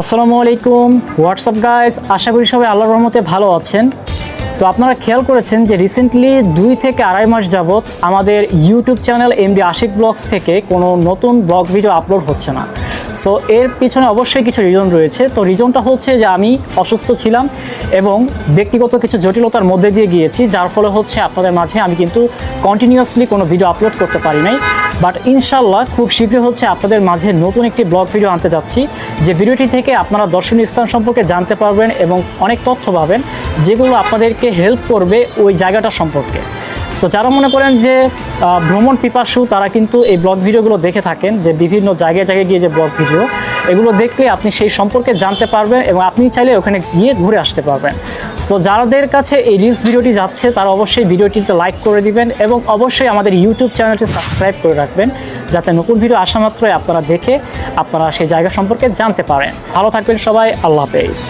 আসসালামু আলাইকুম WhatsApp guys, আশা করি সবাই আল্লাহর রহমতে ভালো আছেন। তো আপনারা খেয়াল করেছেন যে রিসেন্টলি 2 থেকে আড়াই মাস যাবত আমাদের YouTube channel MD Ashiq blogs থেকে কোনো নতুন ব্লগ ভিডিও আপলোড হচ্ছে না। সো এর পিছনে অবশ্যই কিছু রিজন রয়েছে। তো রিজনটা হচ্ছে যে আমি অসুস্থ ছিলাম এবং ব্যক্তিগত কিছু জটিলতার মধ্যে দিয়ে গিয়েছি, যার ফলে হচ্ছে আপনাদের মাঝে আমি কিন্তু কন্টিনিউয়াসলি কোনো ভিডিও আপলোড করতে পারি নাই। বাট ইনশাল্লাহ খুব শীঘ্রই হচ্ছে আপনাদের মাঝে নতুন একটি ব্লগ ভিডিও আনতে যাচ্ছি, যে ভিডিওটি থেকে আপনারা দর্শনীয় স্থান সম্পর্কে জানতে পারবেন এবং অনেক তথ্য পাবেন যেগুলো আপনাদেরকে হেল্প করবে ওই জায়গাটা সম্পর্কে। তো যারা মনে করেন যে ভ্রমণ পিপাসু, তারা কিন্তু এই ব্লগ ভিডিওগুলো দেখে থাকেন, যে বিভিন্ন জায়গায় জায়গায় গিয়ে যে ব্লগ ভিডিও এগুলো দেখলে আপনি সেই সম্পর্কে জানতে পারবেন এবং আপনি চাইলে ওখানে গিয়ে ঘুরে আসতে পারবেন। সো যাদের কাছে এই রিলস ভিডিওটি যাচ্ছে তারা অবশ্যই ভিডিওটিতে লাইক করে দিবেন এবং অবশ্যই আমাদের ইউটিউব চ্যানেলটি সাবস্ক্রাইব করে রাখবেন, যাতে নতুন ভিডিও আসা মাত্রই আপনারা দেখে আপনারা সেই জায়গা সম্পর্কে জানতে পারেন। ভালো থাকবেন সবাই, আল্লাহ হাফেজ।